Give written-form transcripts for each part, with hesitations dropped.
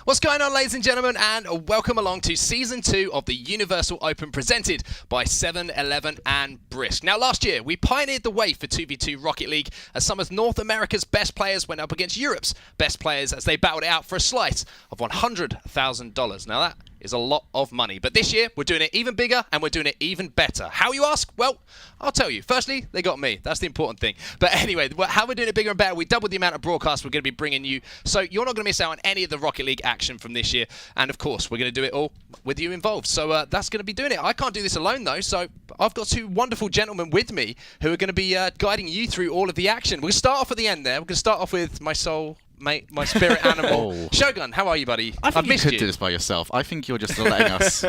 What's going on, ladies and gentlemen, and welcome along to Season 2 of the Universal Open presented by 7-Eleven and Brisk. Now, last year, we pioneered the way for 2v2 Rocket League as some of North America's best players went up against Europe's best players as they battled it out for a slice of $100,000. Now, that is a lot of money. But this year, we're doing it even bigger and we're doing it even better. How, you ask? Well, I'll tell you. Firstly, they got me. That's the important thing. But anyway, how we're doing it bigger and better, we doubled the amount of broadcasts we're going to be bringing you. So you're not going to miss out on any of the Rocket League action from this year. And of course, we're going to do it all with you involved. So that's going to be doing it. I can't do this alone, though. So I've got two wonderful gentlemen with me who are going to be guiding you through all of the action. We're going to start off at the end there. We're going to start off with my soul. Mate, my spirit animal. Shogun, how are you, buddy? I've missed you. You could do this by yourself. I think you're just letting us,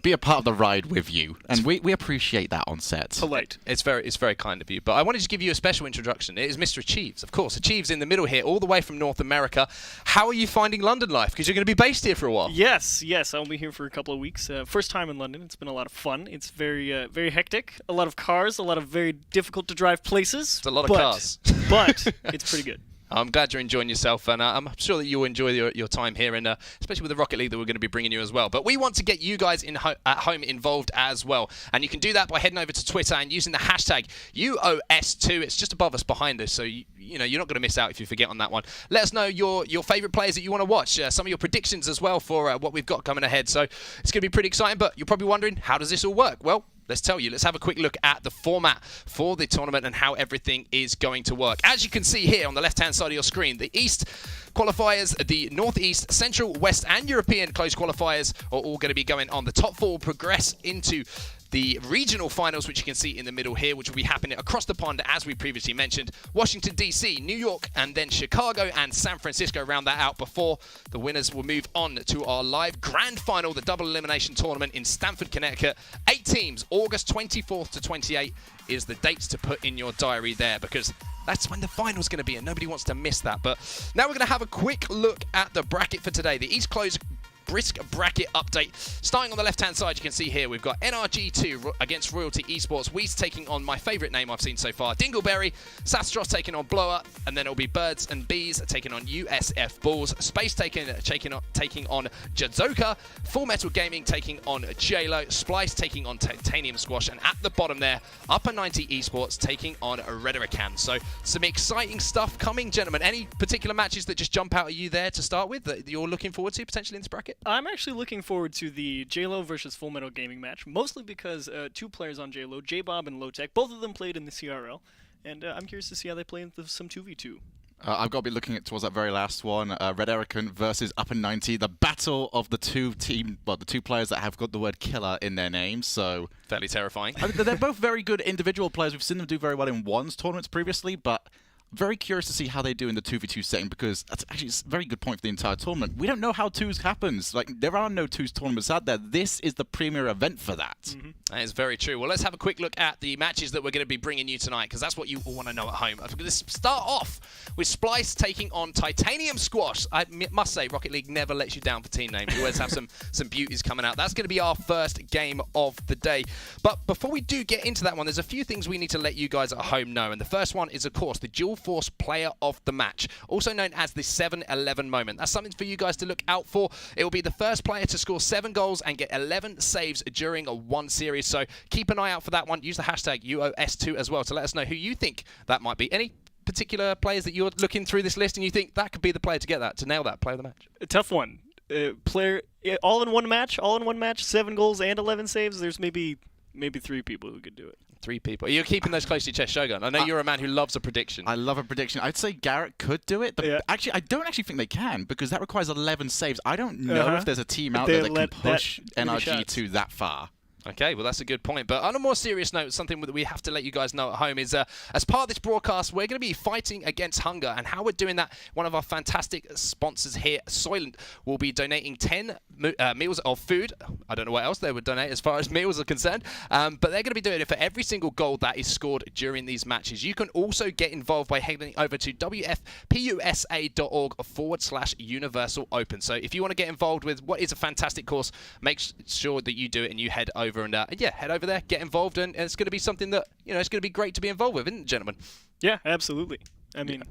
be a part of the ride with you, and we appreciate that on set. Polite. It's very kind of you. But I wanted to give you a special introduction. It is Mr. Achieves, of course. Achieves in the middle here, all the way from North America. How are you finding London life? Because you're going to be based here for a while. Yes. I'll be here for a couple of weeks. First time in London. It's been a lot of fun. It's very hectic. A lot of cars. A lot of very difficult to drive places. It's a lot of cars. But it's pretty good. I'm glad you're enjoying yourself, and I'm sure that you'll enjoy your time here, and especially with the Rocket League that we're going to be bringing you as well. But we want to get you guys at home involved as well, and you can do that by heading over to Twitter and using the hashtag UOS2. It's just above us, behind us, so you're not going to miss out if you forget on that one. Let us know your favourite players that you want to watch, some of your predictions as well for what we've got coming ahead. So it's going to be pretty exciting, but you're probably wondering, how does this all work? Well, let's tell you. Let's have a quick look at the format for the tournament and how everything is going to work. As you can see here on the left-hand side of your screen, the East qualifiers, the Northeast, Central, West, and European closed qualifiers are all going to be going on. The top four will progress into the regional finals, which you can see in the middle here, which will be happening across the pond, as we previously mentioned. Washington, D.C., New York, and then Chicago and San Francisco round that out before the winners will move on to our live grand final, the double elimination tournament in Stamford, Connecticut. 8 teams, August 24th to 28 is the dates to put in your diary there, because that's when the final's going to be, and nobody wants to miss that. But now we're going to have a quick look at the bracket for today. The East closed Brisk bracket update. Starting on the left-hand side, you can see here we've got NRG2 against Royalty Esports. Weez taking on my favourite name I've seen so far, Dingleberry. Sastros taking on Blower, and then it'll be Birds and Bees taking on USF Bulls. Space taking on Jadzoka. Full Metal Gaming taking on JLo. Splyce taking on Titaniumsquash, and at the bottom there, Upper 90 Esports taking on Rhetorican. So some exciting stuff coming, gentlemen. Any particular matches that just jump out at you there to start with that you're looking forward to potentially in this bracket? I'm actually looking forward to the JLo versus Full Metal Gaming match, mostly because two players on JLo, J-Bob and Lowtech, both of them played in the CRL, and I'm curious to see how they play in some 2v2. I've got to be looking towards that very last one, Rhetorican versus Upper 90, the battle of the two players that have got the word killer in their names, so fairly terrifying. I mean, they're both very good individual players. We've seen them do very well in ones tournaments previously, but very curious to see how they do in the 2v2 setting, because that's actually a very good point for the entire tournament. We don't know how 2s happens. Like, there are no 2s tournaments out there. This is the premier event for that. Mm-hmm. That is very true. Well, let's have a quick look at the matches that we're going to be bringing you tonight, because that's what you all want to know at home. I'm going to start off with Splyce taking on Titaniumsquash. I must say, Rocket League never lets you down for team names. You always have some beauties coming out. That's going to be our first game of the day. But before we do get into that one, there's a few things we need to let you guys at home know. And the first one is, of course, the Dual Force Player of the Match, also known as the 7-11 moment. That's something for you guys to look out for. It will be the first player to score 7 goals and get 11 saves during one series. So keep an eye out for that one. Use the hashtag UOS2 as well to let us know who you think that might be. Any particular players that you're looking through this list and you think that could be the player to get that, to nail that player of the match? A tough one. Player all in one match, 7 goals and 11 saves. There's maybe 3 people who could do it. 3 people. You're keeping those close to your chest, Shogun. I know you're a man who loves a prediction. I love a prediction. I'd say Garrett could do it. But actually, I don't actually think they can, because that requires 11 saves. I don't know if there's a team out there that can push NRG to that far. Okay, well, that's a good point. But on a more serious note, something that we have to let you guys know at home is, as part of this broadcast, we're going to be fighting against hunger. And how we're doing that, one of our fantastic sponsors here, Soylent, will be donating 10 meals of food. I don't know what else they would donate as far as meals are concerned. But they're going to be doing it for every single goal that is scored during these matches. You can also get involved by heading over to wfpusa.org/Universal Open. So if you want to get involved with what is a fantastic course, make sure that you do it and you head over. And head over there, get involved, and it's going to be something that, it's going to be great to be involved with, isn't it, gentlemen? Yeah, absolutely. I mean,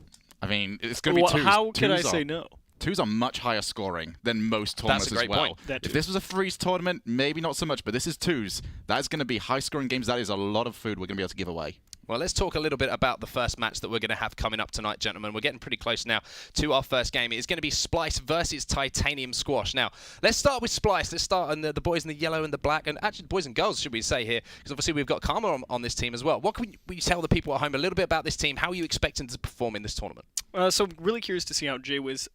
it's going to be twos. How could I say no? Twos are much higher scoring than most tournaments That's a great as well. point. That If too. this was a freeze tournament, maybe not so much, but this is twos. That is going to be high-scoring games. That is a lot of food we're going to be able to give away. Well, let's talk a little bit about the first match that we're going to have coming up tonight, gentlemen. We're getting pretty close now to our first game. It is going to be Splyce versus Titaniumsquash. Now, let's start with Splyce. Let's start on the boys in the yellow and the black, and actually the boys and girls, should we say here, because obviously we've got Karma on this team as well. What can we tell the people at home a little bit about this team? How are you expecting to perform in this tournament? So really curious to see how Jaywiz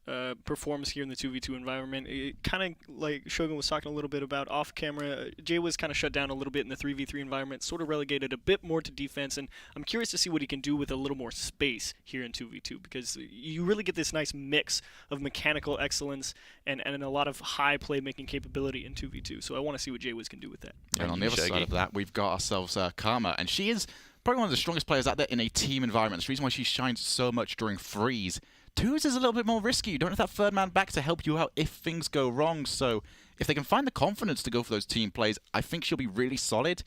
performs here in the 2v2 environment. Kind of like Shogun was talking a little bit about off camera, Jaywiz kind of shut down a little bit in the 3v3 environment, sort of relegated a bit more to defense, and I'm curious to see what he can do with a little more space here in 2v2, because you really get this nice mix of mechanical excellence and a lot of high playmaking capability in 2v2. So I want to see what Jaywiz can do with that. And on the other side of that, we've got ourselves Karma, and she is probably one of the strongest players out there in a team environment. It's the reason why she shines so much during freeze. Twos is a little bit more risky. You don't have that third man back to help you out if things go wrong. So if they can find the confidence to go for those team plays, I think she'll be really solid.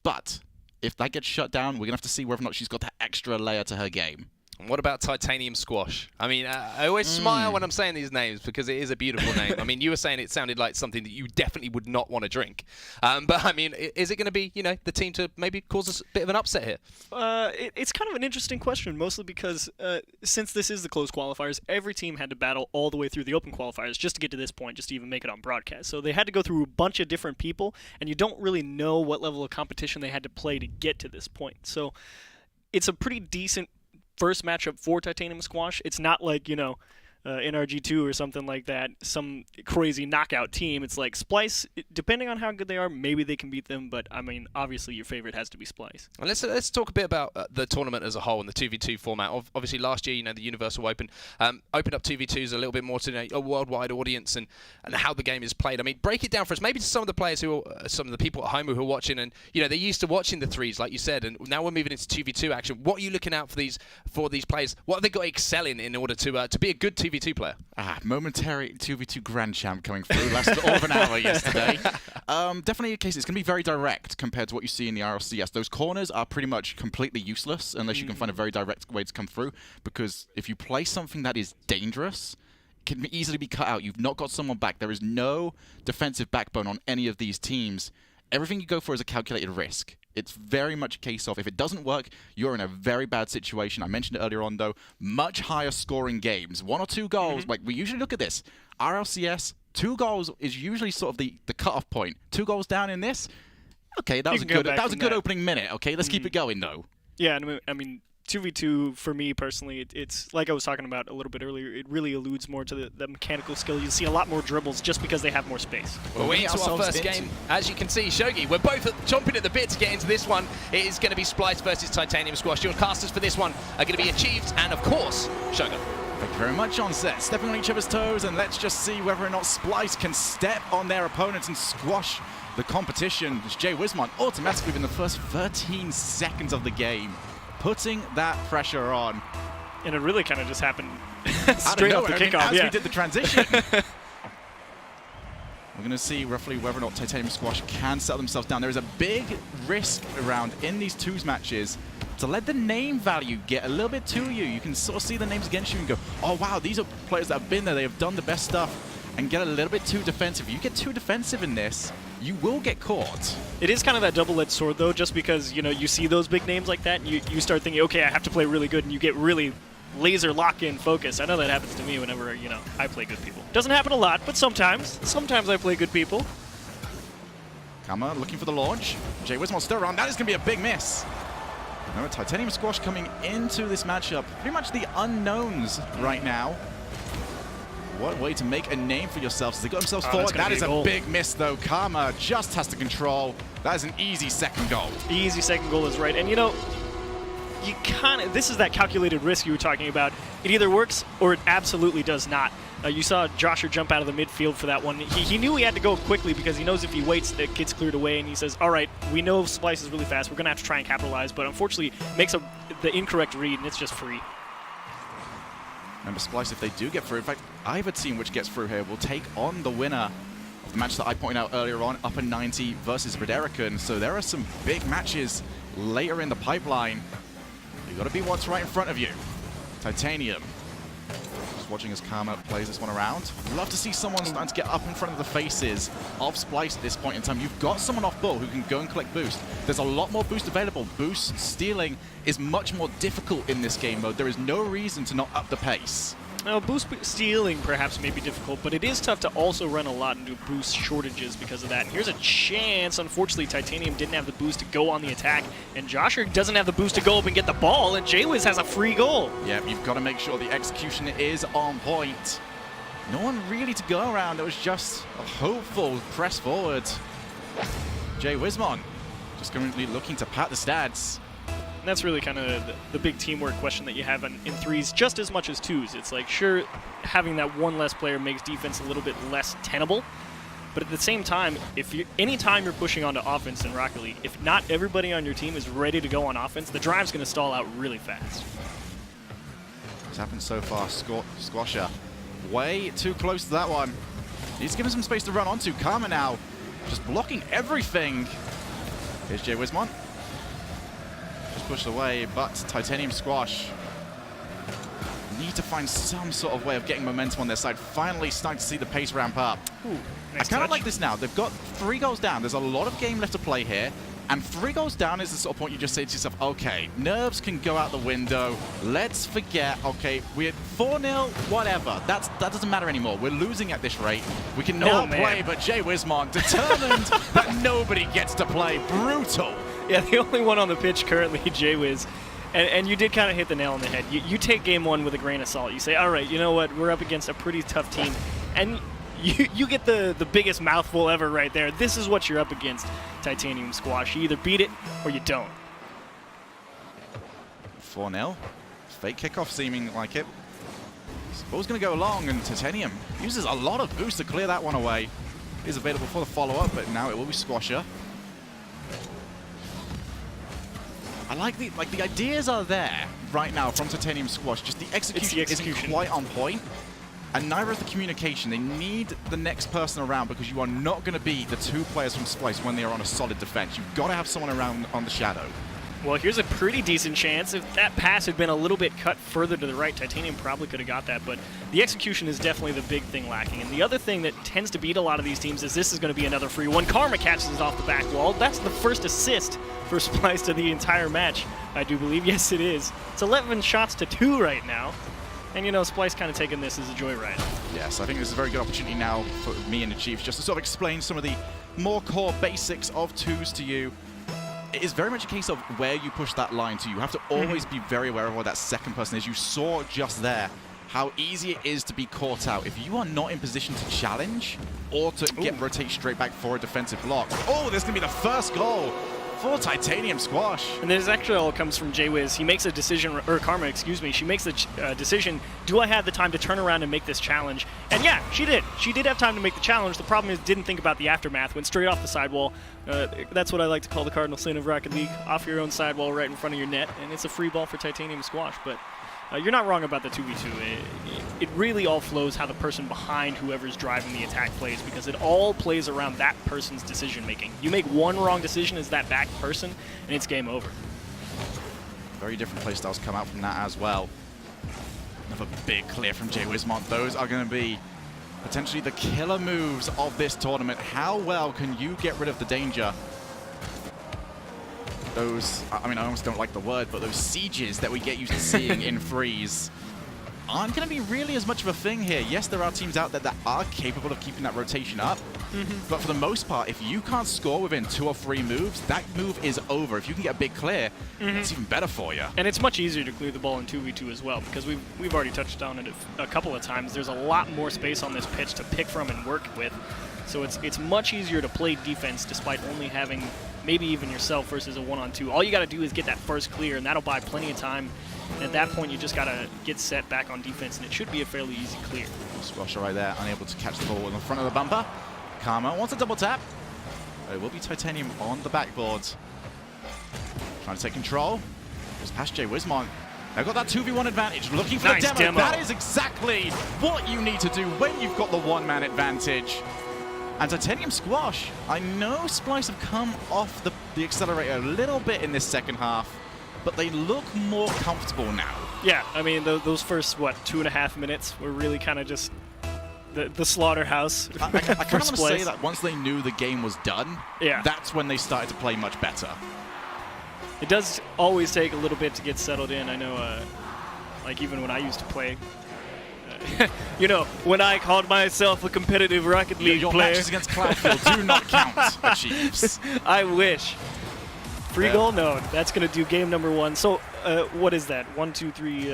But if that gets shut down, we're going to have to see whether or not she's got that extra layer to her game. And what about Titaniumsquash? I mean, I always smile when I'm saying these names because it is a beautiful name. I mean, you were saying it sounded like something that you definitely would not want to drink. But, I mean, is it going to be, the team to maybe cause a bit of an upset here? It's kind of an interesting question, mostly because since this is the closed qualifiers, every team had to battle all the way through the open qualifiers just to get to this point, just to even make it on broadcast. So they had to go through a bunch of different people, and you don't really know what level of competition they had to play to get to this point. So it's a pretty decent first matchup for Titaniumsquash. It's not like, NRG2 or something like that, some crazy knockout team. It's like Splyce, depending on how good they are, maybe they can beat them, but I mean, obviously your favorite has to be Splyce. And let's talk a bit about the tournament as a whole and the 2v2 format. Obviously last year, the Universal Open opened up 2v2s a little bit more to a worldwide audience and how the game is played. I mean, break it down for us, maybe to some of the players some of the people at home who are watching, and they're used to watching the threes, like you said, and now we're moving into 2v2 action. What are you looking out for these players? What have they got to excel in order to be a good 2v2 player? Momentary 2v2 Grand Champ coming through. Lasted all of an hour yesterday. Definitely a case. It's going to be very direct compared to what you see in the RLCS. Those corners are pretty much completely useless unless you can find a very direct way to come through. Because if you play something that is dangerous, it can easily be cut out. You've not got someone back. There is no defensive backbone on any of these teams. Everything you go for is a calculated risk. It's very much a case of if it doesn't work, you're in a very bad situation. I mentioned it earlier on, though. Much higher scoring games. 1 or 2 goals. Like, we usually look at this. RLCS, 2 goals is usually sort of the cutoff point. 2 goals down in this. Okay, that was a good opening minute. Okay, let's keep it going, though. Yeah, and I mean, 2v2, for me personally, it's like I was talking about a little bit earlier, it really alludes more to the mechanical skill. You see a lot more dribbles just because they have more space. Well, we're into our first game. As you can see, Shogi, we're both chomping at the bit to get into this one. It is going to be Splyce versus Titaniumsquash. Your casters for this one are going to be Achieved and, of course, Shogun. Thank you very much, on set. Stepping on each other's toes, and let's just see whether or not Splyce can step on their opponents and squash the competition. As Jaywiz automatically within the first 13 seconds of the game, putting that pressure on. And it really kind of just happened straight off the kickoff. As we did the transition. We're going to see roughly whether or not Titaniumsquash can settle themselves down. There is a big risk around in these twos matches to let the name value get a little bit to you. You can sort of see the names against you and go, oh wow, these are players that have been there, they have done the best stuff, and get a little bit too defensive. If you get too defensive in this, you will get caught. It is kind of that double-edged sword, though, just because, you see those big names like that, and you start thinking, okay, I have to play really good, and you get really laser lock-in focus. I know that happens to me whenever, I play good people. Doesn't happen a lot, but sometimes. Sometimes I play good people. Kama looking for the launch. Jaywiz wants to around. That is going to be a big miss. No, Titaniumsquash coming into this matchup. Pretty much the unknowns right now. What a way to make a name for yourselves. They got themselves forward. That is a big miss, though. Karma just has to control. That is an easy second goal. Easy second goal is right. And, you this is that calculated risk you were talking about. It either works or it absolutely does not. You saw Josher jump out of the midfield for that one. He knew he had to go quickly because he knows if he waits, it gets cleared away, and he says, all right, we know Splyce is really fast. We're going to have to try and capitalize, but unfortunately makes the incorrect read, and it's just free. Remember, Splyce, if they do get through, in fact, either team which gets through here will take on the winner of the match that I pointed out earlier on, Upper 90 versus Rederican. So there are some big matches later in the pipeline. You've got to be what's right in front of you. Titanium. Just watching as Karma plays this one around. Love to see someone starting to get up in front of the faces of Splyce at this point in time. You've got someone off ball who can go and collect boost. There's a lot more boost available. Boost stealing is much more difficult in this game mode. There is no reason to not up the pace. Now, boost stealing perhaps may be difficult, but it is tough to also run a lot into boost shortages because of that. And here's a chance. Unfortunately, Titanium didn't have the boost to go on the attack, and Josher doesn't have the boost to go up and get the ball, and Jaywiz has a free goal. Yeah, you've got to make sure the execution is on point. No one really to go around. It was just a hopeful press forward. Jaywiz just currently looking to pat the stats. And that's really kind of the big teamwork question that you have in threes, just as much as twos. It's like, sure, having that one less player makes defense a little bit less tenable, but at the same time, anytime you're pushing onto offense in Rocket League, if not everybody on your team is ready to go on offense, the drive's going to stall out really fast. What's happened so far? Squasher way too close to that one. He's given some space to run onto. Karma now just blocking everything. Here's Jaywiz. Just pushed away, but Titaniumsquash need to find some sort of way of getting momentum on their side. Finally starting to see the pace ramp up. Ooh, nice I kind of touch. like this now. They've got 3 goals down. There's a lot of game left to play here. And 3 goals down is the sort of point you just say to yourself, okay, nerves can go out the window. Let's forget, okay, we're 4-0, whatever. That doesn't matter anymore. We're losing at this rate. We can now play, but Jaywiz determined that nobody gets to play. Brutal. Yeah, the only one on the pitch currently, Jaywiz. And you did kind of hit the nail on the head. You take game 1 with a grain of salt. You say, all right, you know what? We're up against a pretty tough team. And you get the biggest mouthful ever right there. This is what you're up against, Titaniumsquash. You either beat it or you don't. 4-0. Fake kickoff seeming like it. Ball's going to go long, and Titanium uses a lot of boost to clear that one away. Is available for the follow-up, but now it will be Squasher. I like the ideas are there right now from Titaniumsquash. Just the execution isn't quite on point. And neither is the communication. They need the next person around because you are not going to be the 2 players from Splyce when they are on a solid defense. You've got to have someone around on the shadow. Well, here's a pretty decent chance. If that pass had been a little bit cut further to the right, Titanium probably could have got that, but the execution is definitely the big thing lacking. And the other thing that tends to beat a lot of these teams is this is going to be another free one. Karma catches it off the back wall. That's the first assist for Splyce to the entire match, I do believe. Yes, it is. It's 11 shots to 2 right now. And, you know, Splyce kind of taking this as a joyride. Yes, I think this is a very good opportunity now for me and the Chiefs just to sort of explain some of the more core basics of twos to you. It is very much a case of where you push that line to. You have to always be very aware of where that second person is. You saw just there how easy it is to be caught out. If you are not in position to challenge or to rotate straight back for a defensive block. Oh, there's going to be the first goal for Titaniumsquash. And this actually all comes from Jaywiz. He makes a decision, or Karma, excuse me. She makes the decision, do I have the time to turn around and make this challenge? And yeah, she did. She did have time to make the challenge. The problem is didn't think about the aftermath. Went straight off the sidewall. That's what I like to call the cardinal sin of Rocket League. Off your own sidewall right in front of your net. And it's a free ball for Titaniumsquash. But you're not wrong about the 2v2. It really all flows how the person behind whoever's driving the attack plays, because it all plays around that person's decision making. You make one wrong decision as that back person, and it's game over. Very different playstyles come out from that as well. Another big clear from Jaywiz. Those are going to be potentially the killer moves of this tournament. How well can you get rid of the danger? Those, I mean, I almost don't like the word, but those sieges that we get used to seeing in freeze aren't going to be really as much of a thing here. Yes, there are teams out there that are capable of keeping that rotation up, but for the most part, if you can't score within 2 or 3 moves, that move is over. If you can get a big clear, it's even better for you. And it's much easier to clear the ball in 2v2 as well, because we've already touched on it a couple of times. There's a lot more space on this pitch to pick from and work with, so it's much easier to play defense despite only having maybe even yourself versus a 1-on-2. All you got to do is get that first clear, and that'll buy plenty of time. And at that point, you just got to get set back on defense, and it should be a fairly easy clear. Squasher right there, unable to catch the ball in the front of the bumper. Karma wants a double tap. It will be Titanium on the backboard. Trying to take control. Just past Jaywiz. They've got that 2v1 advantage. Looking for nice the demo. That is exactly what you need to do when you've got the 1-man advantage. And Titaniumsquash, I know Splyce have come off the accelerator a little bit in this second half, but they look more comfortable now. Yeah, I mean, those first, what, 2.5 minutes were really kind of just the slaughterhouse. I kind of want to say that once they knew the game was done, yeah, that's when they started to play much better. It does always take a little bit to get settled in. I know, like even when I used to play, you know, when I called myself a competitive Rocket League your player. matches against Cloudfield do not count, Achieves. I wish. Free goal? No, that's going to do game number 1. So, what is that? 1, 2, 3,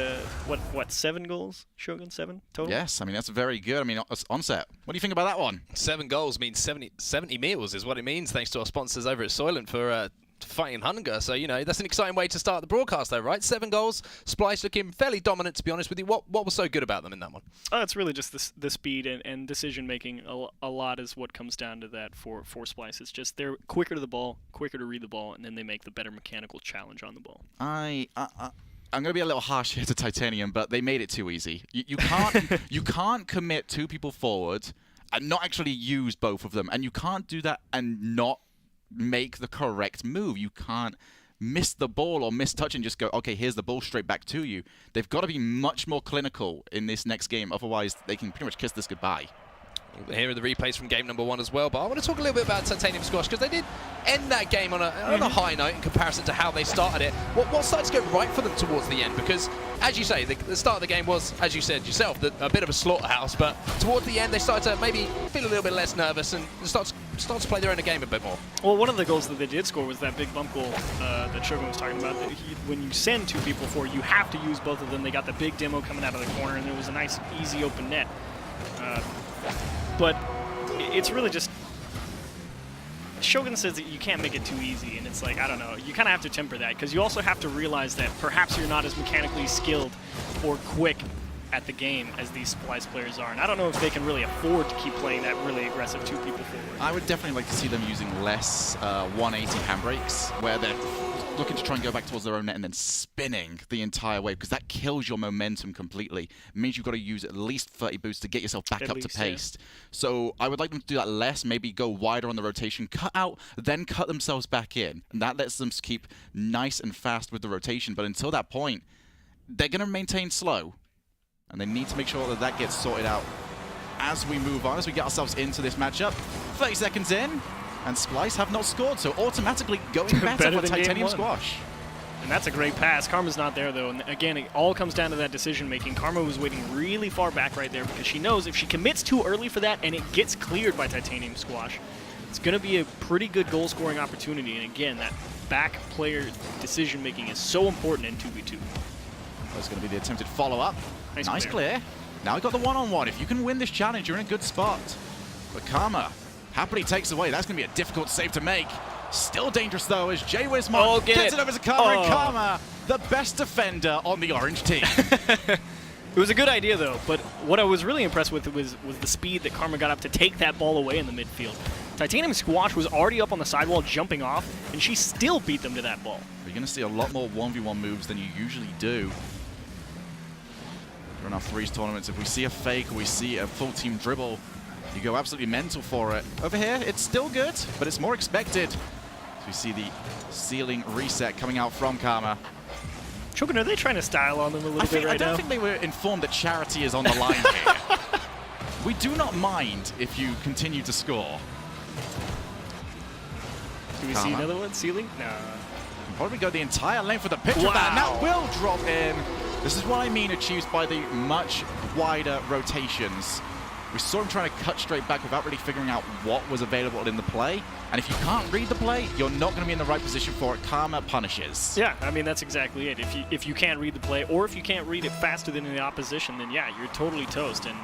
what, 7 goals? Shogun, 7 total? Yes, I mean, that's very good. I mean, Onset, what do you think about that one? 7 goals means 70 meals is what it means, thanks to our sponsors over at Soylent for fighting hunger. So, you know, that's an exciting way to start the broadcast, though, right? 7 goals. Splyce looking fairly dominant, to be honest with you. What was so good about them in that one? It's really just the speed and decision-making. A lot is what comes down to that for Splyce. It's just they're quicker to the ball, quicker to read the ball, and then they make the better mechanical challenge on the ball. I'm going to be a little harsh here to Titanium, but they made it too easy. You can't you can't commit 2 people forward and not actually use both of them, and you can't do that and not make the correct move. You can't miss the ball or miss touch and just go, okay, here's the ball straight back to you. They've got to be much more clinical in this next game, otherwise they can pretty much kiss this goodbye. Here are the replays from game number 1 as well, but I want to talk a little bit about Titaniumsquash because they did end that game on a high note in comparison to how they started it. What started to go right for them towards the end? Because, as you say, the start of the game was, as you said yourself, a bit of a slaughterhouse, but towards the end they started to maybe feel a little bit less nervous and start to play their own game a bit more. Well, one of the goals that they did score was that big bump goal that Shogun was talking about. That when you send 2 people forward, you have to use both of them. They got the big demo coming out of the corner, and it was a nice, easy open net. But it's really just Shogun says that you can't make it too easy, and it's like, I don't know, you kind of have to temper that, because you also have to realize that perhaps you're not as mechanically skilled or quick at the game as these Splyce players are, and I don't know if they can really afford to keep playing that really aggressive 2 people forward. I would definitely like to see them using less 180 handbrakes, where they're looking to try and go back towards their own net and then spinning the entire way, because that kills your momentum completely. It means you've got to use at least 30 boosts to get yourself back up to pace. Yeah. So I would like them to do that less, maybe go wider on the rotation, cut out, then cut themselves back in. And that lets them keep nice and fast with the rotation. But until that point, they're going to maintain slow. And they need to make sure that that gets sorted out as we move on, as we get ourselves into this matchup. 30 seconds in. And Splyce have not scored, so automatically going better for Titaniumsquash. And that's a great pass. Karma's not there, though. And again, it all comes down to that decision-making. Karma was waiting really far back right there because she knows if she commits too early for that and it gets cleared by Titaniumsquash, it's going to be a pretty good goal-scoring opportunity. And again, that back player decision-making is so important in 2v2. That's going to be the attempted follow-up. Nice clear. Now we've got the one-on-one. If you can win this challenge, you're in a good spot. But Karma happily takes away. That's going to be a difficult save to make. Still dangerous, though, as J-Wismon gets it over to Karma, and Karma, the best defender on the orange team. It was a good idea, though, but what I was really impressed with was the speed that Karma got up to take that ball away in the midfield. Titaniumsquash was already up on the sidewall jumping off, and she still beat them to that ball. You're going to see a lot more 1v1 moves than you usually do. In our threes tournaments, if we see a fake or we see a full team dribble, you go absolutely mental for it. Over here, it's still good, but it's more expected. So we see the ceiling reset coming out from Karma. Shogun, are they trying to style on them a little bit right now? I don't think they were informed that charity is on the line here. We do not mind if you continue to score. Do we see another one? Ceiling? No. Probably go the entire length of the pitch of that. Now will drop in. This is what I mean achieved by the much wider rotations. We saw him trying to cut straight back without really figuring out what was available in the play. And if you can't read the play, you're not going to be in the right position for it. Karma punishes. Yeah, I mean, that's exactly it. If you can't read the play, or if you can't read it faster than the opposition, then yeah, you're totally toast. And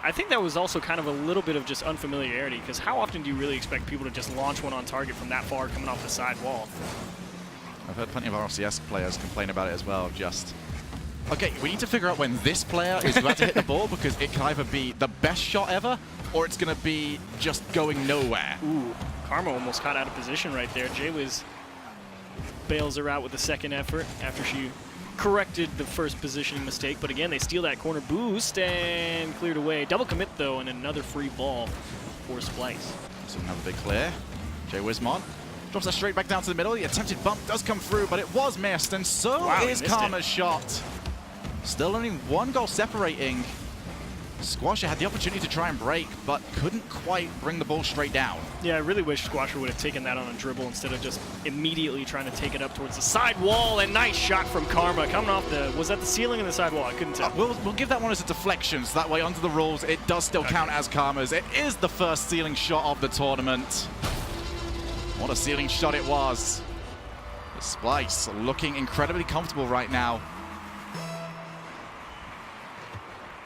I think that was also kind of a little bit of just unfamiliarity, because how often do you really expect people to just launch one on target from that far coming off the side wall? I've heard plenty of RCS players complain about it as well, just... Okay, we need to figure out when this player is about to hit the ball, because it can either be the best shot ever, or it's going to be just going nowhere. Ooh, Karma almost caught out of position right there. J-Wiz bails her out with the second effort after she corrected the first positioning mistake. But again, they steal that corner boost and cleared away. Double commit, though, and another free ball for Splyce. So we have a big clear. J-Wismon Drops that straight back down to the middle. The attempted bump does come through, but it was missed, and so Wow, is Karma's shot. Still only 1 goal separating. Squasher had the opportunity to try and break, but couldn't quite bring the ball straight down. Yeah, I really wish Squasher would have taken that on a dribble instead of just immediately trying to take it up towards the side wall. And nice shot from Karma coming off the, was that the ceiling or the side wall? I couldn't tell. We'll give that one as a deflection, so that way under the rules it does still count as Karma's. It is the first ceiling shot of the tournament. What a ceiling shot it was. The Splice looking incredibly comfortable right now.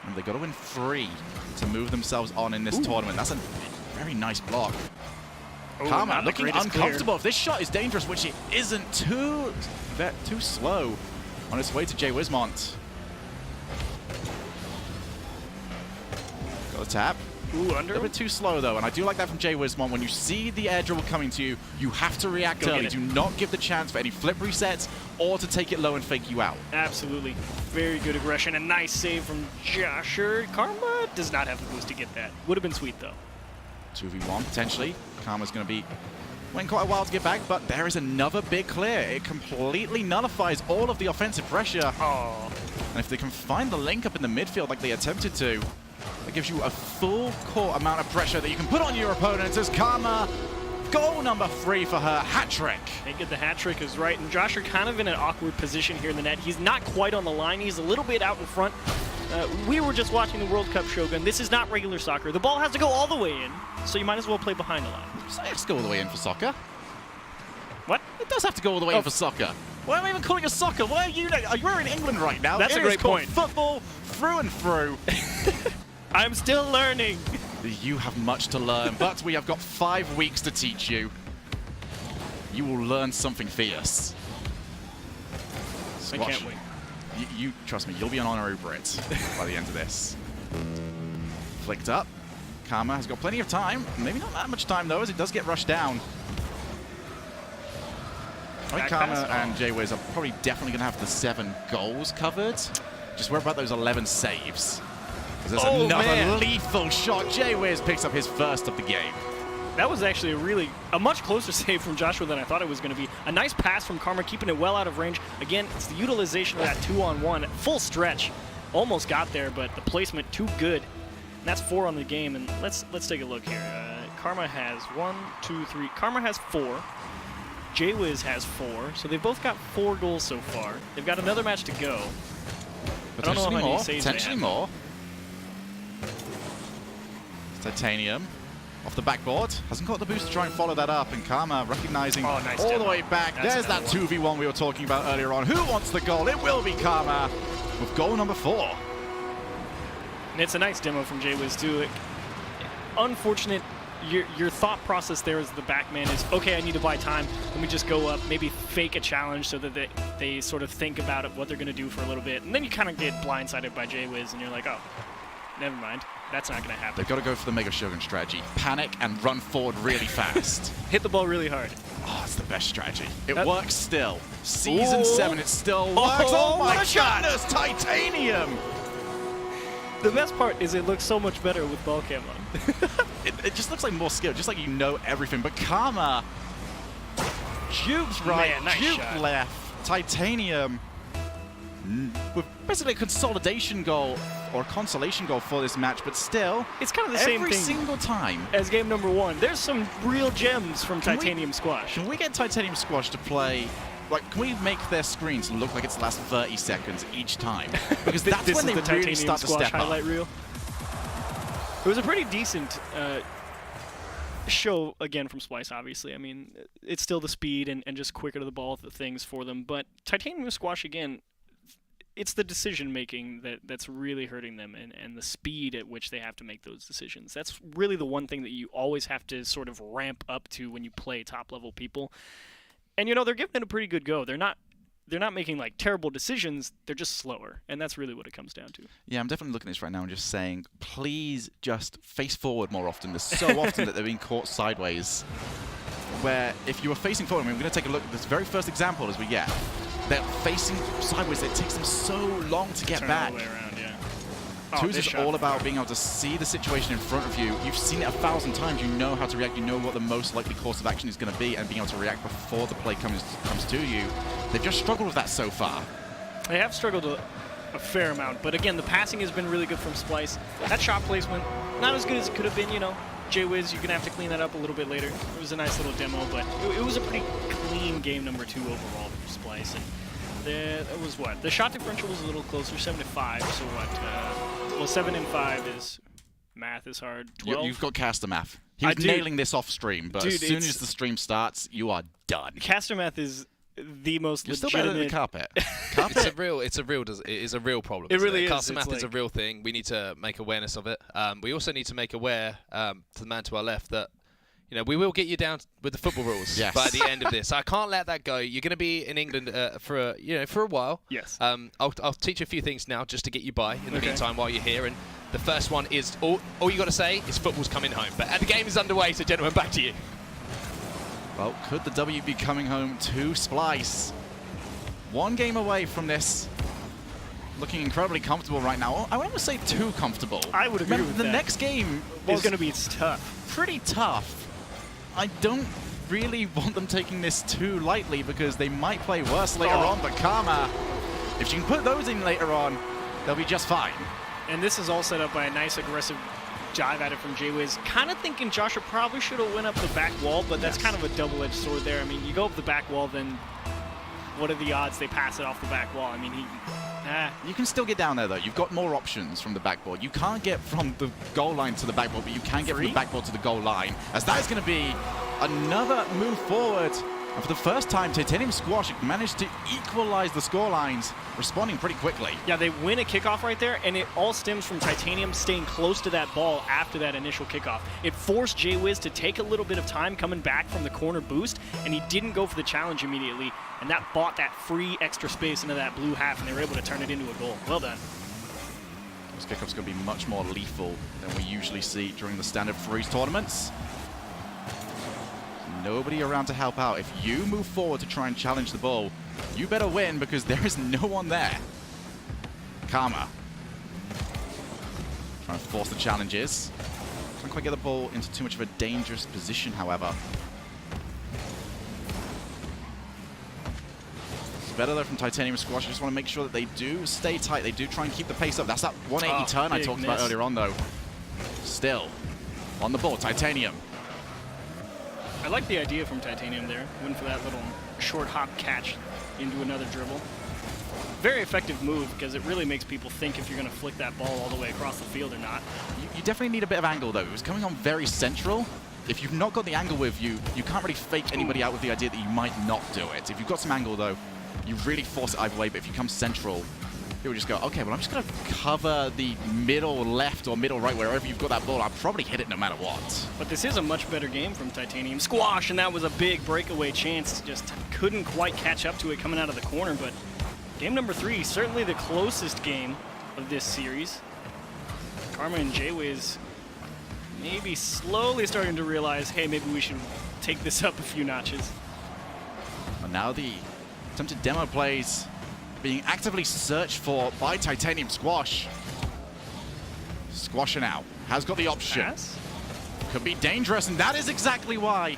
And they got to win 3 to move themselves on in this tournament. That's a very nice block. Karma looking uncomfortable. Clear. If this shot is dangerous, which it isn't, too slow on its way to Jay Wismont. Got a tap. Ooh, A under. little bit too slow though, and I do like that from Jay Wismont. When you see the air dribble coming to you, you have to react early. Do not give the chance for any flip resets or to take it low and fake you out. Absolutely. Very good aggression. A nice save from Josher. Karma does not have the boost to get that. Would have been sweet though. 2v1 potentially. Karma's going to be waiting quite a while to get back, but there is another big clear. It completely nullifies all of the offensive pressure. Oh. And if they can find the link up in the midfield like they attempted to, that gives you a full court amount of pressure that you can put on your opponents as Karma, goal number 3 for her hat-trick. They get the hat trick is right, and Josher kind of in an awkward position here in the net. He's not quite on the line. He's a little bit out in front. We were just watching the World Cup, Shogun. This is not regular soccer. The ball has to go all the way in, so you might as well play behind the line. So it has to go all the way in for soccer. What? It does have to go all the way in for soccer. Why am I even calling it soccer? Why are you? You're in England right now. That's a great point. Football through and through. I'm still learning. You have much to learn, but we have got 5 weeks to teach you. You will learn something fierce. I can't wait. You trust me, you'll be an honorary Brit by the end of this. Flicked up. Karma has got plenty of time. Maybe not that much time though, as it does get rushed down. I think Karma and Jay Wiz are probably definitely going to have the 7 goals covered. Just worry about those 11 saves. There's another lethal shot. Jay Wiz picks up his first of the game. That was actually a much closer save from Joshua than I thought it was going to be. A nice pass from Karma, keeping it well out of range. Again, it's the utilization of that 2-on-1. Full stretch. Almost got there, but the placement too good. And that's 4 on the game. And let's take a look here. Karma has 1, 2, 3. Karma has 4. Jay Wiz has 4. So they've both got 4 goals so far. They've got another match to go. Potentially more. Potentially more. Titanium off the backboard. Hasn't got the boost to try and follow that up, and Karma recognizing all the way back. There's that 2v1 we were talking about earlier on. Who wants the goal? It will be Karma with goal number 4. And it's a nice demo from Jay Wiz too. Unfortunate, your thought process there as the backman is, okay, I need to buy time. Let me just go up, maybe fake a challenge so that they sort of think about it, what they're going to do for a little bit. And then you kind of get blindsided by Jay Wiz, and you're like, oh, never mind. That's not going to happen. They've got to go for the Mega Shogun strategy. Panic and run forward really fast. Hit the ball really hard. Oh, it's the best strategy. It works still. Season 7, it still works. Oh, my what a shot! goodness, Titanium! The best part is it looks so much better with ball cam on. it just looks like more skill, just like you know everything. But Karma, jukes right, nice juke shot. left, Titanium, with basically a consolidation goal or a consolation goal for this match, but still, it's kind of the same thing every single time as game number 1. There's some real gems from Titaniumsquash. Can we get Titaniumsquash to play? Like, can we make their screens look like it's the last 30 seconds each time? Because that's when they really start to step highlight up. reel. It was a pretty decent show, again, from Splyce, obviously. I mean, it's still the speed and just quicker to the ball things for them. But Titaniumsquash, again, it's the decision-making that's really hurting them and the speed at which they have to make those decisions. That's really the one thing that you always have to sort of ramp up to when you play top-level people. And, you know, they're giving it a pretty good go. They're not making, like, terrible decisions. They're just slower. And that's really what it comes down to. Yeah, I'm definitely looking at this right now and just saying, please just face forward more often. There's so often that they're being caught sideways. Where if you were facing forward, I mean, we're going to take a look at this very first example as we get. They're facing sideways. It takes them so long to get back. All the way around, yeah. Twos this is shot. all about being able to see the situation in front of you. You've seen it 1,000 times. You know how to react. You know what the most likely course of action is going to be, and being able to react before the play comes to you. They've just struggled with that so far. They have struggled a fair amount, but again, the passing has been really good from Splyce. That shot placement, not as good as it could have been, you know. J-Wiz, you're going to have to clean that up a little bit later. It was a nice little demo, but it was a pretty clean game number 2 overall for Splyce. And it was what? The shot differential was a little closer, 7 to 5. So what? Well, 7 and 5 is, math is hard. 12. You've got caster math. He was nailing this off stream, but as soon as the stream starts, you are done. Caster math is the most You're legitimate. still better than the carpet. Carpet? It is a real problem. It really is. Caster math It's is a real thing. We need to make awareness of it. We also need to make aware to the man to our left that, you know, we will get you down with the football rules by the end of this. I can't let that go. You're going to be in England for a while. Yes. I'll teach you a few things now just to get you by in the meantime while you're here. And the first one is all you got to say is football's coming home. But the game is underway, so gentlemen, back to you. Well, could the W be coming home to Splyce? One game away from this. Looking incredibly comfortable right now. I wouldn't say too comfortable. I would agree with that. The next game is going to be tough. Pretty tough. I don't really want them taking this too lightly because they might play worse later on, but Karma, if she can put those in later on, they'll be just fine. And this is all set up by a nice aggressive dive at it from J-Wiz. Kind of thinking Joshua probably should have went up the back wall, but that's kind of a double-edged sword there. I mean, you go up the back wall, then what are the odds they pass it off the back wall? I mean, You can still get down there, though. You've got more options from the backboard. You can't get from the goal line to the backboard, but you can get from the backboard to the goal line, as that is going to be another move forward. And for the first time, Titaniumsquash managed to equalize the score lines, responding pretty quickly. Yeah, they win a kickoff right there, and it all stems from Titanium staying close to that ball after that initial kickoff. It forced J-Wiz to take a little bit of time coming back from the corner boost, and he didn't go for the challenge immediately, and that bought that free extra space into that blue half, and they were able to turn it into a goal. Well done. This kickoff's going to be much more lethal than we usually see during the standard freeze tournaments. Nobody around to help out. If you move forward to try and challenge the ball, you better win because there is no one there. Karma. Trying to force the challenges. Can't quite get the ball into too much of a dangerous position, however. It's better though from Titaniumsquash. I just want to make sure that they do stay tight. They do try and keep the pace up. That's that 180 turn I talked about earlier on, though. Still on the ball, Titanium. I like the idea from Titanium there. Went for that little short hop catch into another dribble. Very effective move because it really makes people think if you're going to flick that ball all the way across the field or not. You definitely need a bit of angle, though. It was coming on very central. If you've not got the angle with you, you can't really fake anybody out with the idea that you might not do it. If you've got some angle, though, you really force it either way. But if you come central, people just go, okay, well, I'm just going to cover the middle left or middle right, wherever you've got that ball. I'll probably hit it no matter what. But this is a much better game from Titaniumsquash, and that was a big breakaway chance. Just couldn't quite catch up to it coming out of the corner, but game number 3, certainly the closest game of this series. Karma and J-Wiz maybe slowly starting to realize, hey, maybe we should take this up a few notches. And now the attempted demo plays being actively searched for by Titaniumsquash. Squashing out. Has got the option. Pass? Could be dangerous, and that is exactly why.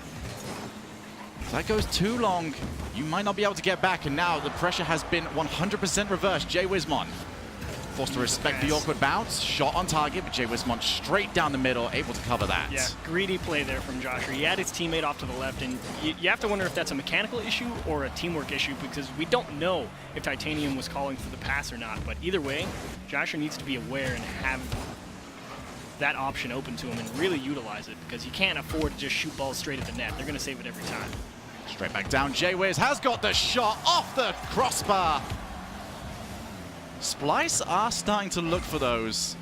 If that goes too long, you might not be able to get back, and now the pressure has been 100% reversed. J-Wizmon forced to respect the awkward bounce. Shot on target, but J-Wizmon straight down the middle, able to cover that. Yeah, greedy play there from Joshua. He had his teammate off to the left, and you have to wonder if that's a mechanical issue or a teamwork issue, because we don't know if Titanium was calling for the pass or not. But either way, Joshua needs to be aware and have that option open to him and really utilize it, because you can't afford to just shoot balls straight at the net. They're going to save it every time. Straight back down. J-Wiz has got the shot off the crossbar. Splyce are starting to look for those.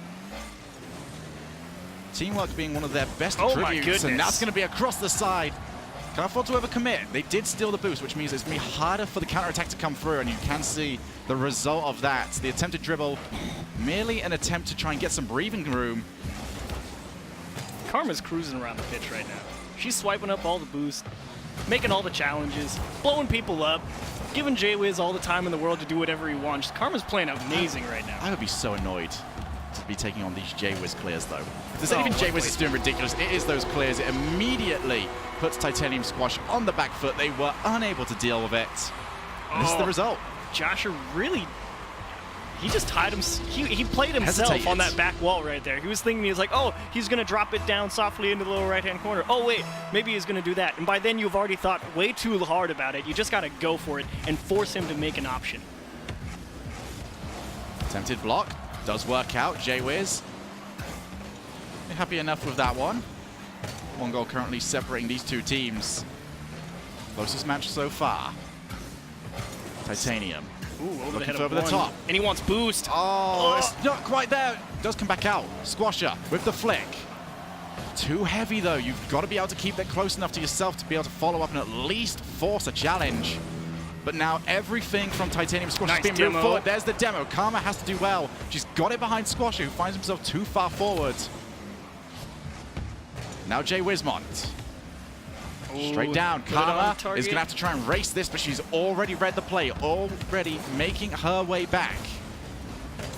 Teamwork being one of their best attributes, and that's going to be across the side. Can't afford to overcommit. They did steal the boost, which means it's going to be harder for the counter-attack to come through, and you can see the result of that. The attempted dribble, merely an attempt to try and get some breathing room. Karma's cruising around the pitch right now. She's swiping up all the boosts, making all the challenges, blowing people up, giving J-Wiz all the time in the world to do whatever he wants. Karma's playing amazing right now. I would be so annoyed to be taking on these J-Wiz clears, though. If there's anything J-Wiz is doing ridiculous, it is those clears. It immediately puts Titaniumsquash on the back foot. They were unable to deal with it. This is the result. Joshua really... He just tied him. He played himself on that back wall right there. He was thinking, he was like, oh, he's going to drop it down softly into the lower right-hand corner. Oh, wait, maybe he's going to do that. And by then, you've already thought way too hard about it. You just got to go for it and force him to make an option. Attempted block. Does work out. J-Wiz. Happy enough with that one. One goal currently separating these two teams. Closest match so far. Titanium. Ooh, over the head over the top. And he wants boost. Oh, it's not quite there. Does come back out. Squasher with the flick. Too heavy, though. You've got to be able to keep that close enough to yourself to be able to follow up and at least force a challenge. But now everything from Titaniumsquash is being moved forward. There's the demo. Karma has to do well. She's got it behind Squasher, who finds himself too far forward. Now Jay Wismont. Straight down. Karma is going to have to try and race this, but she's already read the play, already making her way back.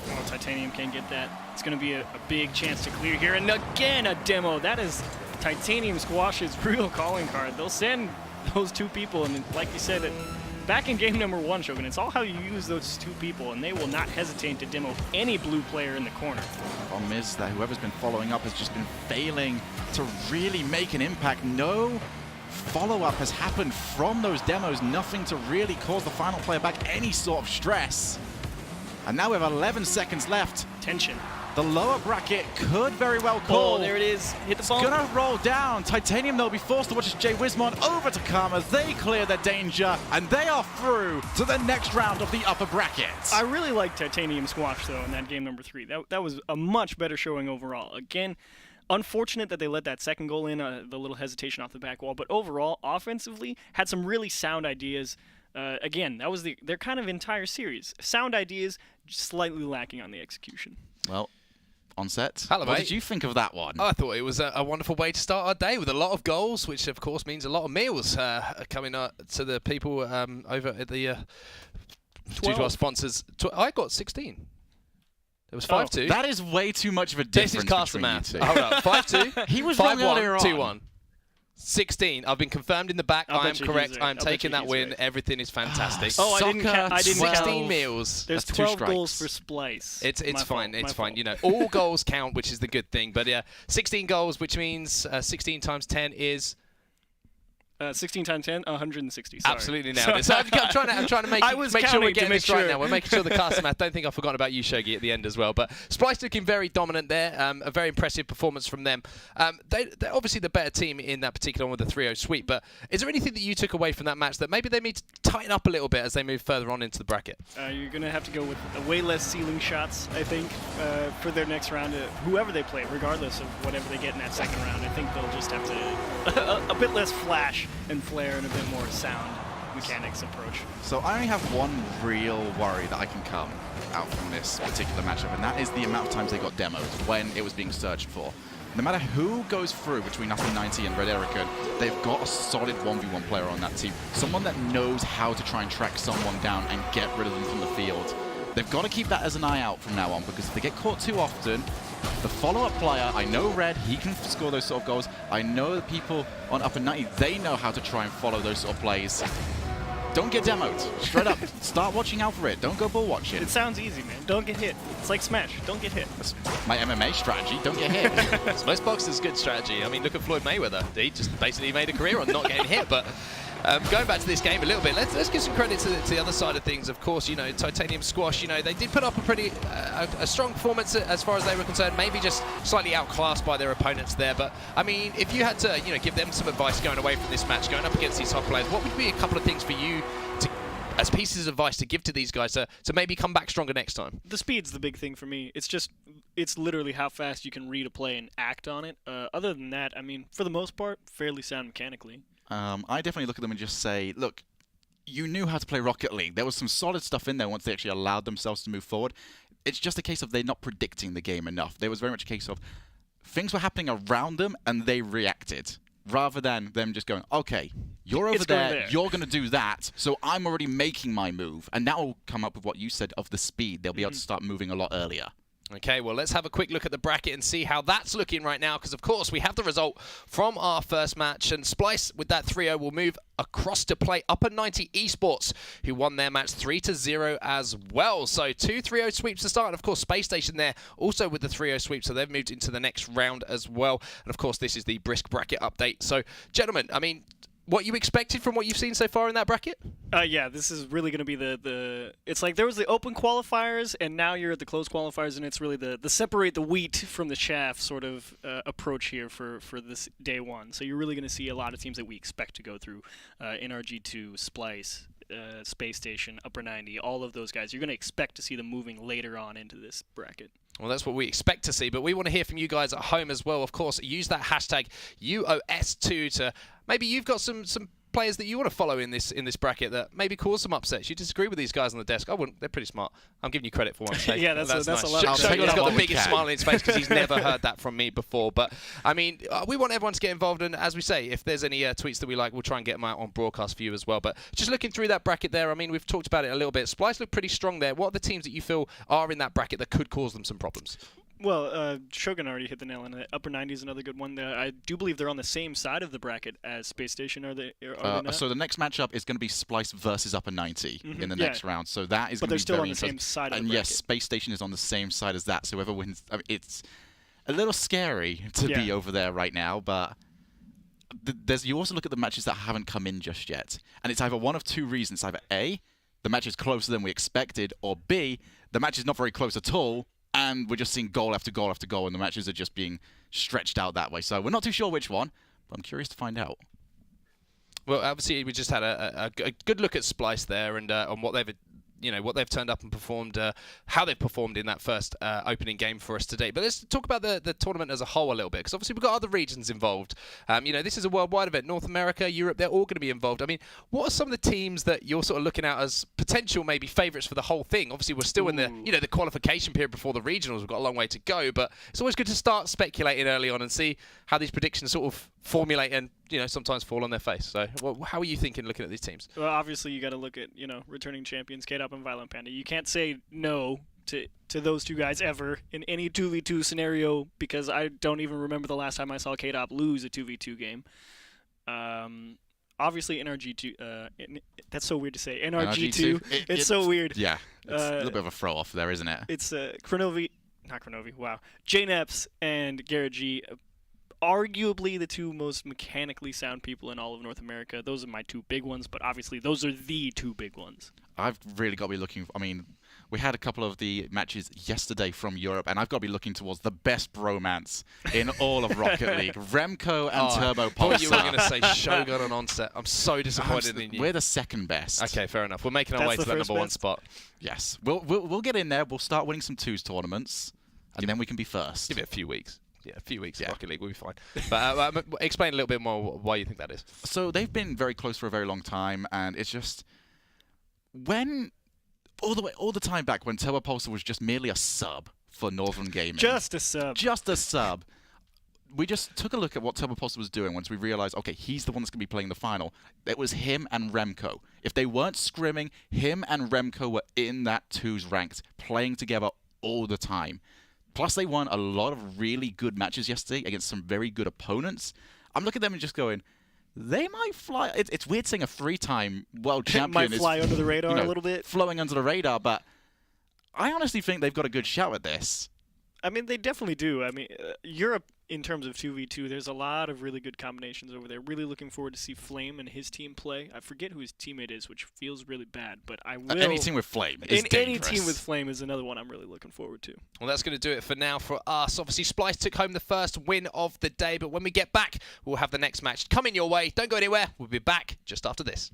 Oh, Titanium can't get that. It's going to be a big chance to clear here. And again, a demo. That is Titaniumsquash's real calling card. They'll send those two people, and like you said, back in game number 1, Shogun, it's all how you use those two people, and they will not hesitate to demo any blue player in the corner. The problem is that whoever's been following up has just been failing to really make an impact. No follow-up has happened from those demos. Nothing to really cause the final player back any sort of stress. And now we have 11 seconds left. Tension. The lower bracket could very well call. Oh, there it is. Hit the ball. It's gonna roll down. Titanium, they'll be forced to watch as Jay Wismont over to Karma. They clear their danger, and they are through to the next round of the upper bracket. I really like Titaniumsquash, though, in that game number 3. That was a much better showing overall. Again, unfortunate that they let that second goal in, the little hesitation off the back wall, but overall, offensively, had some really sound ideas. Again, that was their kind of entire series. Sound ideas, just slightly lacking on the execution. Well, on set, hello, what mate. did you think of that one? I thought it was a wonderful way to start our day with a lot of goals, which of course means a lot of meals coming to the people over at the due to our sponsors. I got 16. It was 5-2. That is way too much of a difference. This is Carson between Math. you two. Hold up. 5-2. He was wrong earlier on. 2-1. 16. I've been confirmed in the back. I am correct. I'm taking that win. Right. Everything is fantastic. I didn't 16 meals. There's 12 goals for Splice. It's fine. It's fine. You know, all goals count, which is the good thing. But yeah, 16 goals, which means 16 times 10 is 16 times 10, 160. Sorry. Absolutely nailed it. So I'm trying to make sure we're getting this right now. We're making sure the cast math. Don't think I've forgotten about you, Shogi, at the end as well. But Splyce looking very dominant there. A very impressive performance from them. They're obviously the better team in that particular one with the 3-0 sweep. But is there anything that you took away from that match that maybe they need to tighten up a little bit as they move further on into the bracket? You're going to have to go with way less ceiling shots, I think, for their next round. Whoever they play, regardless of whatever they get in that second round, I think they'll just have to a bit less flash and flare and a bit more sound mechanics approach. So I only have one real worry that I can come out from this particular matchup, and that is the amount of times they got demoed when it was being searched for. No matter who goes through between Nothing 90 and Red Erica, they've got a solid 1v1 player on that team. Someone that knows how to try and track someone down and get rid of them from the field. They've got to keep that as an eye out from now on, because if they get caught too often, the follow-up player, I know Red, he can score those sort of goals. I know the people on Upper 90, they know how to try and follow those sort of plays. Don't get demoed. Straight up. Start watching out for it. Don't go bull watching. It sounds easy, man. Don't get hit. It's like Smash. Don't get hit. That's my MMA strategy. Don't get hit. Most boxers' good strategy. I mean, look at Floyd Mayweather. He just basically made a career on not getting hit, but going back to this game a little bit, let's give some credit to the other side of things. Of course, you know, Titaniumsquash, you know, they did put up a pretty a strong performance as far as they were concerned. Maybe just slightly outclassed by their opponents there. But I mean, if you had to, you know, give them some advice going away from this match, going up against these top players, what would be a couple of things for you to, as pieces of advice to give to these guys to maybe come back stronger next time? The speed's the big thing for me. It's literally how fast you can read a play and act on it. Other than that, I mean, for the most part, fairly sound mechanically. I definitely look at them and just say, look, you knew how to play Rocket League. There was some solid stuff in there once they actually allowed themselves to move forward. It's just a case of they're not predicting the game enough. There was very much a case of things were happening around them and they reacted, rather than them just going, okay, you're over there, you're going to do that, so I'm already making my move. And that will come up with what you said of the speed. They'll be able to start moving a lot earlier. Okay, well, let's have a quick look at the bracket and see how that's looking right now, because, of course, we have the result from our first match, and Splyce, with that 3-0, will move across to play Upper 90 Esports, who won their match 3-0 as well. So, 2 3-0 sweeps to start, and, of course, Space Station there also with the 3-0 sweep, so they've moved into the next round as well. And, of course, this is the Brisk bracket update. So, gentlemen, I mean, what you expected from what you've seen so far in that bracket? Yeah, this is really going to be the. It's like there was the open qualifiers, and now you're at the closed qualifiers, and it's really the separate the wheat from the chaff sort of approach here for this day one. So you're really going to see a lot of teams that we expect to go through NRG2, Splyce, Space Station, Upper 90, all of those guys. You're going to expect to see them moving later on into this bracket. Well, that's what we expect to see, but we want to hear from you guys at home as well. Of course, use that hashtag UOS2 to maybe you've got some players that you want to follow in this bracket that maybe cause some upsets. You disagree with these guys on the desk. I wouldn't. They're pretty smart. I'm giving you credit for once. Yeah, that's nice. a lot. Shogun's got the biggest smile on his face because he's never heard that from me before. But, I mean, we want everyone to get involved, and as we say, if there's any tweets that we like, we'll try and get them out on broadcast for you as well. But just looking through that bracket there, I mean, we've talked about it a little bit. Splyce looked pretty strong there. What are the teams that you feel are in that bracket that could cause them some problems? Well, Shogun already hit the nail on it. Upper 90 is another good one. I do believe they're on the same side of the bracket as Space Station. Are they not? So the next matchup is going to be Splyce versus Upper 90 in the next round. So that is going to be very interesting. But they're still on the same side of the bracket. And yes, Space Station is on the same side as that. So whoever wins, I mean, it's a little scary to be over there right now. But you also look at the matches that haven't come in just yet. And it's either one of two reasons. Either A, the match is closer than we expected, or B, the match is not very close at all. And we're just seeing goal after goal after goal, and the matches are just being stretched out that way. So we're not too sure which one, but I'm curious to find out. Well, obviously, we just had a good look at Splyce there and on what they've what they've turned up and performed, how they've performed in that first opening game for us today. But let's talk about the tournament as a whole a little bit, because obviously we've got other regions involved. This is a worldwide event. North America, Europe, they're all going to be involved. I mean, what are some of the teams that you're sort of looking at as potential maybe favourites for the whole thing? Obviously, we're still in the qualification period before the regionals. We've got a long way to go, but it's always good to start speculating early on and see how these predictions sort of formulate and sometimes fall on their face. So how are you thinking looking at these teams? Well, obviously you got to look at returning champions K-Dop and Violent Panda. You can't say no to those two guys ever in any 2v2 scenario, because I don't even remember the last time I saw K-Dop lose a 2v2 game. Obviously NRG2, that's so weird to say. NRG2, it's so weird. Yeah, it's a little bit of a throw off there, isn't it? It's not Chronovi, wow. JNeps and Garrett G, arguably the two most mechanically sound people in all of North America. Those are my two big ones, but obviously those are the two big ones. I've really got to be looking. I mean, we had a couple of the matches yesterday from Europe, and I've got to be looking towards the best bromance in all of Rocket League. Remco and Turbo Pulsar. I thought you were going to say Shogun and Onset. I'm so disappointed in you. We're the second best. Okay, fair enough. We're making our way to that number one spot. Yes. We'll get in there. We'll start winning some twos tournaments, and then we can be first. Give it a few weeks. Yeah, a few weeks of Rocket League, we'll be fine. But explain a little bit more why you think that is. So they've been very close for a very long time, and it's just when all the time back when Turbo Pulsar was just merely a sub for Northern Gaming. Just a sub. Just a sub. We just took a look at what Turbo Pulsar was doing once we realized, okay, he's the one that's going to be playing the final. It was him and Remco. If they weren't scrimming, him and Remco were in that twos ranked, playing together all the time. Plus, they won a lot of really good matches yesterday against some very good opponents. I'm looking at them and just going, they might fly. It's weird saying a three-time world champion might fly under the radar a little bit. Flowing under the radar, but I honestly think they've got a good shout at this. I mean, they definitely do. I mean, Europe, in terms of 2v2, there's a lot of really good combinations over there. Really looking forward to see Flame and his team play. I forget who his teammate is, which feels really bad, but I will. Any team with Flame is dangerous. Any team with Flame is another one I'm really looking forward to. Well, that's going to do it for now for us. Obviously, Splyce took home the first win of the day, but when we get back, we'll have the next match coming your way. Don't go anywhere. We'll be back just after this.